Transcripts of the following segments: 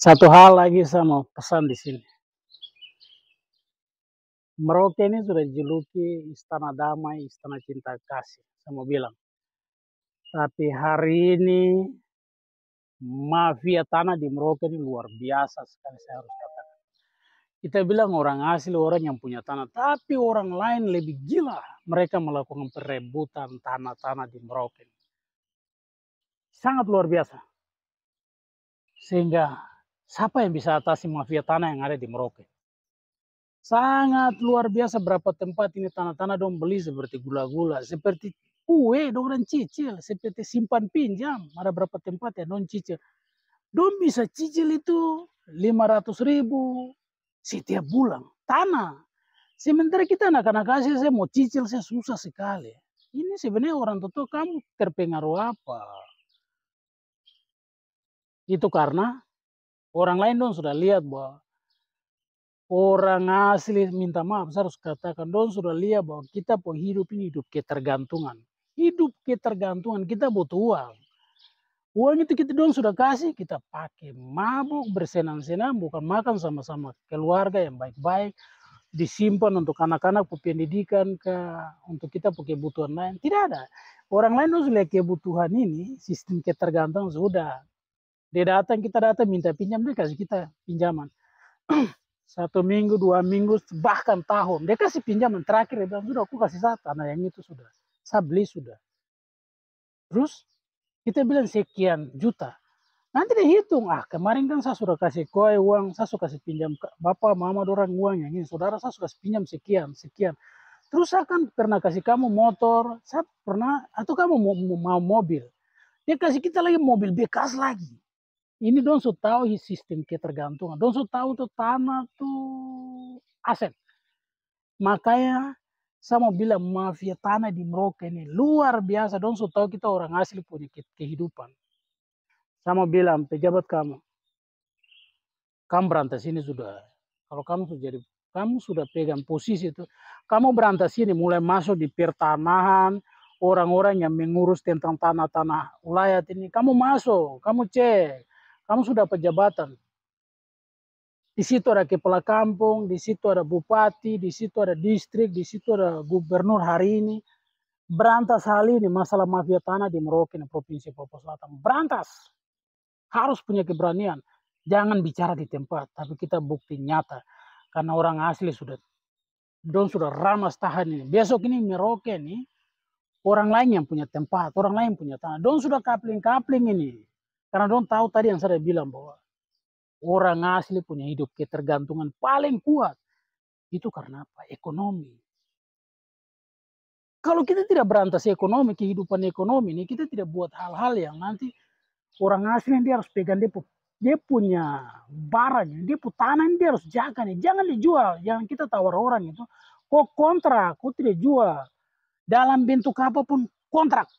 Satu hal lagi saya mau pesan di sini. Merauke ini sudah dijuluki istana damai, istana cinta kasih. Saya mau bilang. Tapi hari ini mafia tanah di Merauke ini luar biasa sekali saya harus katakan. Kita bilang orang asli orang yang punya tanah, tapi orang lain lebih gila. Mereka melakukan perebutan tanah-tanah di Merauke. Sangat luar biasa. Sehingga siapa yang bisa atasi mafia tanah yang ada di Merauke? Sangat luar biasa berapa tempat ini tanah-tanah dong beli seperti gula-gula, seperti kue dong orang cicil, seperti simpan pinjam. Ada berapa tempat ya dong cicil. Dong bisa cicil itu 500.000 setiap bulan tanah. Sementara kita anak-anak Asia saya mau cicil saya susah sekali. Ini sebenarnya orang tua kamu terpengaruh apa? Itu karena orang lain dong sudah lihat bahwa orang asli minta maaf, saya harus katakan, dong sudah lihat bahwa kita mau hidup ini hidup ketergantungan. Hidup ketergantungan, kita butuh uang. Uang itu kita dong sudah kasih, kita pakai mabuk, bersenang-senang, bukan makan sama-sama keluarga yang baik-baik, disimpan untuk anak-anak pendidikan ke, untuk kita pakai kebutuhan lain. Tidak ada. Orang lain dong sudah kebutuhan ini, sistem ketergantungan sudah. Dia datang, kita datang minta pinjam, dia kasih kita pinjaman. 1 minggu, 2 minggu, bahkan tahun. Dia kasih pinjaman terakhir, dia bilang, sudah aku kasih saya tanah yang itu sudah. Saya beli sudah. Terus kita bilang sekian juta. Nanti dia hitung, kemarin kan saya sudah kasih kue uang, saya sudah kasih pinjam bapak, mama, orang uang yang ini. Saudara saya sudah kasih pinjam sekian, sekian. Terus saya kan pernah kasih kamu motor, saya pernah, atau kamu mau mobil. Dia kasih kita lagi mobil bekas lagi. Ini dong sudah tahu sistem ketergantungan. Dong sudah tahu tuh tanah tuh aset. Makanya saya mau bilang mafia tanah di Merauke ini luar biasa. Dong sudah tahu kita orang asli punya kehidupan. Saya mau bilang pejabat kamu berantas ini sudah. Kalau kamu sudah jadi, kamu sudah pegang posisi itu, kamu berantas ini mulai masuk di pertanahan, orang-orang yang mengurus tentang tanah-tanah ulayat ini, kamu masuk, kamu cek, kamu sudah pejabatan. Di situ ada kepala kampung, di situ ada bupati, di situ ada distrik, di situ ada gubernur hari ini. Berantas hal ini, masalah mafia tanah di Merauke, Provinsi Papua Selatan. Berantas. Harus punya keberanian. Jangan bicara di tempat, tapi kita bukti nyata. Karena orang asli sudah, don sudah ramas tahan ini. Besok ini Merauke ini, orang lain yang punya tempat, orang lain punya tanah. Don sudah kapling-kapling ini. Karena don tahu tadi yang saya bilang bahwa orang asli punya hidup ketergantungan paling kuat. Itu karena apa? Ekonomi. Kalau kita tidak berantas ekonomi, kehidupan ekonomi ini, kita tidak buat hal-hal yang nanti orang asli dia harus pegang dia punya barang, dia punya tanah dia harus jaga nih. Jangan dijual, jangan kita tawar orang itu. Kok kontrak, kok tidak jual. Dalam bentuk apapun kontrak.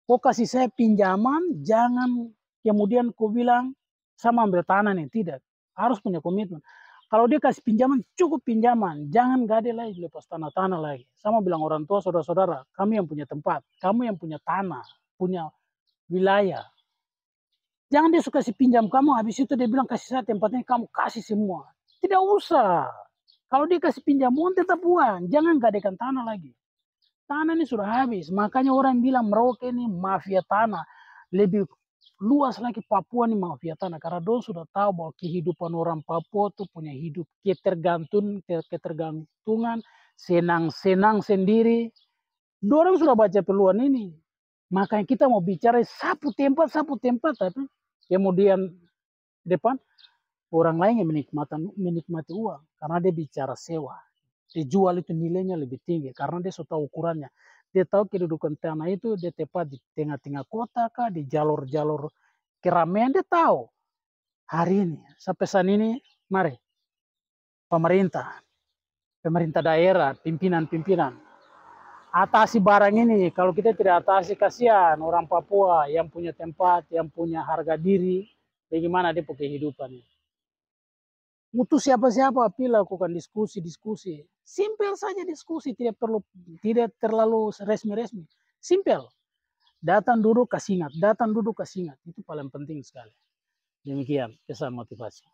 Kok kasih saya pinjaman, jangan kemudian kau bilang sama ambil tanah nih. Tidak, harus punya komitmen. Kalau dia kasih pinjaman, cukup pinjaman. Jangan gade lagi lepas tanah-tanah lagi. Sama bilang orang tua, saudara-saudara, kami yang punya tempat, kamu yang punya tanah, punya wilayah. Jangan dia suka kasih pinjam kamu, habis itu dia bilang kasih saya tempatnya, kamu kasih semua. Tidak usah. Kalau dia kasih pinjam uang, tetap uang. Jangan gadekan tanah lagi. Tanah ini sudah habis. Makanya orang bilang Merauke ini mafia tanah. Lebih luas lagi Papua ini mafia tanah. Karena dong sudah tahu bahwa kehidupan orang Papua itu punya hidup ketergantungan, senang-senang sendiri. Dorang sudah baca peluang ini. Makanya kita mau bicara sapu tempat, tapi kemudian depan orang lain yang menikmati uang. Karena dia bicara sewa. Dijual itu nilainya lebih tinggi karena dia sudah tahu ukurannya. Dia tahu kedudukan tanah itu dia tepat di tengah-tengah kota kah, di jalur-jalur keramaian dia tahu. Hari ini, saya pesan ini, mari pemerintah, pemerintah daerah, pimpinan-pimpinan, atasi barang ini. Kalau kita tidak atasi, kasihan orang Papua yang punya tempat, yang punya harga diri, bagaimana dia pakai kehidupan. Mutu siapa-siapa, pilih lakukan diskusi. Simpel saja diskusi, tidak terlalu resmi-resmi. Simpel. Datang duduk kasih ingat, itu paling penting sekali. Demikian pesan motivasi.